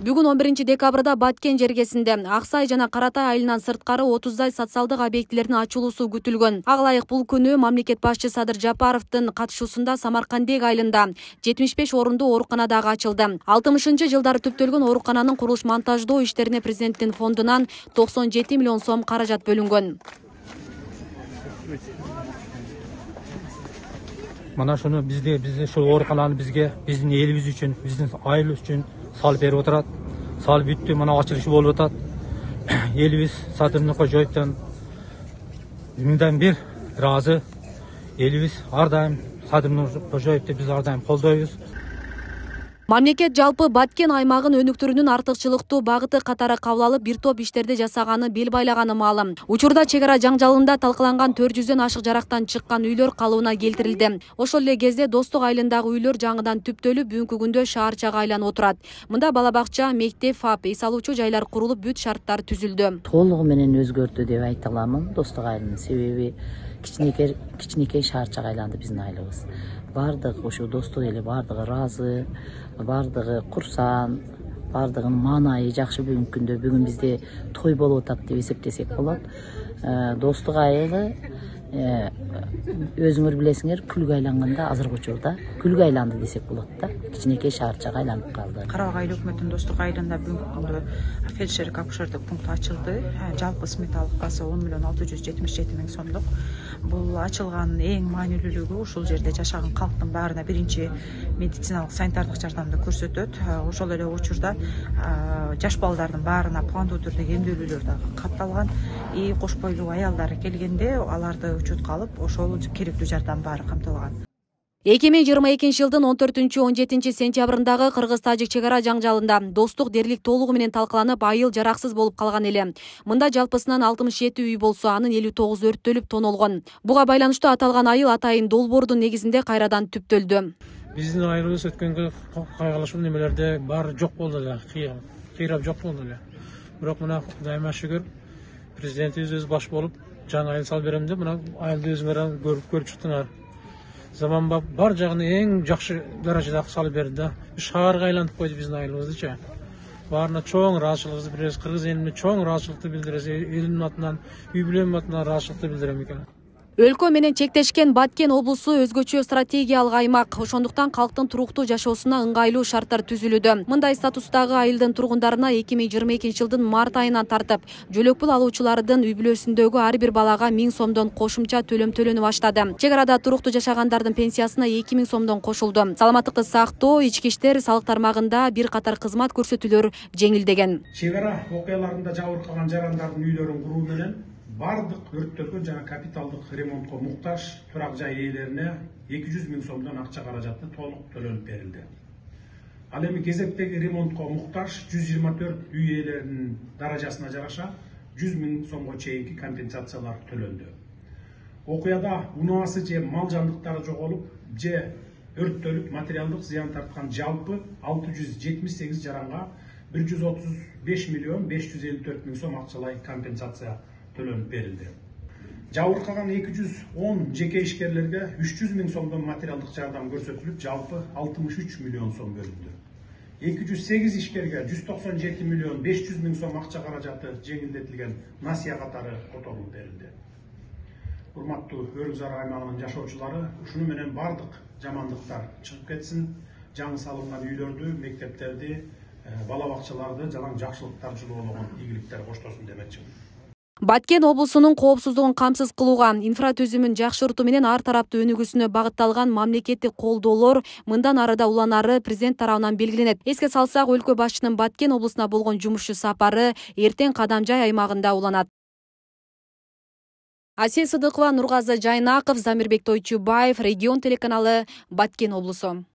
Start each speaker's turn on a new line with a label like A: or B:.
A: Бүгүн 11 декабрда Баткен жергесинде Аксай жана Каратай айылынан сырткары 30дай социалдык объектилердин ачылуусу күтүлгөн. Ага ылайык бул күнү мамлекет башчы Садыр Жапаровдун катышуусунда Самаркандек айылында 75 орундуу оорукана дагы ачылды. 60-жылдары түптөлгөн оорукананын курулуш монтаждоо иштерине президенттин фондунан 97 миллион сом каражат бөлүнгөн.
B: Mana şunu bizde şu oorukананы bizdin elimiz üçün, bizdin айыл üçün салып берип отурат. Салып бүттү, мына ачылышы болуп атат. Элибиз Садыр Кожоевдон мындан бир ыраазы. Элибиз ар дайым Садыр Кожоевди биз ар дайым колдойбуз.
A: Мамлекет жалпы Баткен аймагын өнүктүрүүнүн артыкчылыктуу багыты катары кабыл алып, бир топ иштерди жасаганы бел байлаганы маалым. Учурда чек ара жаңжалында талкаланган 400дөн ашык жарактан чыккан үйлөр калыбына келтирилди. Ошол эле кезде Достук айылындагы үйлөр жаңыдан түптөлүп, бүгүнкү күндө шаарчага айланып отурат. Мында бала бакча, мектеп, ФАП, эс алуучу жайлар курулуп, бүт шарттар түзүлдү.
C: Толугу менен өзгөрдү деп айта аламын Достук айылынын себеби кичинекей шаарчага айланды биздин айылыбыз. Бардык ошо Достук эли бардыгы ыраазы, бардыгы курсан, бардыгынын маанайы жакшы бүгүнкү күндө. Бүгүн бизде той болуп атат деп эсептесек болот. Достук айылы өзүңөр билесиңер, күлгө айланганда азыркы учурда күлгө айланды десек болот да. Кичинекей шаарчага айланып калды.
D: Карабак айыл өкмөтүнүн Достук айылында бүгүнкү күндө фельдшерлик акушерлик пункт ачылды. Жалпы сметалык баасы 10 миллион 677 миң сомдук. Бул ачылганын эң маанилүүлүгү ушул жерде жашаган калктын баарына биринчи медициналык санитардык жардамды көрсөтөт. Ошол эле учурда жаш балдардын баарына пландуу түрдөгү эмдөөлүүлөр дагы катталган. Кош бойлуу аялдар келгенде аларды учутка алып, ошол керектүү жардам баары камтылган.
A: 2022 жылдын 14-17 сентябрындагы кыргыз-тажик чек ара жаңжалында Достук дерлик толугу менен талкаланып, айыл жараксыз болуп калган эле. Мында жалпысынан 67 үй болсо, анын 59 өрттөлүп тонолгон. Буга байланыштуу аталган айыл атайын долбоордун негизинде кайрадан түптөлдү.
B: Биздин айылыбыз өткөнгө кайгылашуу немелерде баары жок болду эле, кыйрап жок болду эле. Бирок мына Кудайыма шүгүр, президентибиз өзү баш болуп, жаңы айыл салып берем деп, мына айылды өзүңөр көрүп чыктыңар. Zaman бар жагын эң жакшы даражада салып берди да. Шаарга айлантып койду биздин айылыбыздычы. Баарына чоң ыраазычылыгыбызды билдиребиз, кыргыз элине чоң ыраазычылыкты билдиребиз, элимдин атынан, үй бүлөмдүн атынан ыраазычылыкты билдирем экен.
A: Өлкө менен чектешкен Баткен облусу өзгөчө стратегиялык аймак. Ошондуктан калктын туруктуу жашоосуна ыңгайлуу шарттар түзүлүүдө. Мындай статустагы айылдын тургундарына 2022 жылдын март айынан тартып, жөлөк пул алуучулардын үй бүлөсүндөгү ар бир балага 1000 сомдон кошумча төлөм төлөнүп баштады. Чек арада туруктуу жашагандардын пенсиясына 2000 сомдон кошулду. Саламаттыкты сактоо, ички иштер, салык тармагында бир катар кызмат көрсөтүүлөр жеңилдеген.
E: Чек ара окуяларында жабыркаган жарандардын үйлөрүн куруу менен бардык өрттөлгөн жана капиталдык ремонтко муктаж турак жай ээлерине 200 миң сомдон акча каражаты толук төлөнүп берилди. Ал эми кезектеги ремонтко муктаж 124 үй ээлеринин даражасына жараша 100 миң сомго чейинки компенсациялар төлөндү. Окуяда унаасы же мал жандыктары жоголуп же өрттөлүп материалдык зыян тарткан жалпы 678 жаранга 135 миллион 554 миң сом акчалай компенсация төлөнүп берилди. Жабыркаган 210 жеке ишкерлерге 300 миң сомдон материалдык жардам көрсөтүлүп, жалпы 63 миллион сом бөлүндү. 208 ишкерге 197 миллион 500 миң сом акча каражаты жеңилдетилген насыя катары которулуп берилди. Урматтуу Өрүк Зара аймагынын жашоочулары, ушуну менен бардык жамандыктар чыгып кетсин, жаңы салынган үйлөрдү, мектептерди, бала бакчаларды жалаң жакшылыктар жылуулаган ийгиликтер коштосун демекчимин.
A: Баткен облусунун коопсуздугун камсыз кылууга, инфратүзүмүн жакшыртуу менен ар тараптуу өнүгүүсүнө багытталган мамлекеттик колдоолор мындан ары да уланары президент тарабынан белгиленет. Эске салсак, өлкө башчынын Баткен облусуна болгон жумушчу сапары эртең Кадамжай аймагында уланат. Асия Сыдыкова, Нургазы Жайнаков, Замирбек Тойчубаев, Регион телеканалы, Баткен облусу.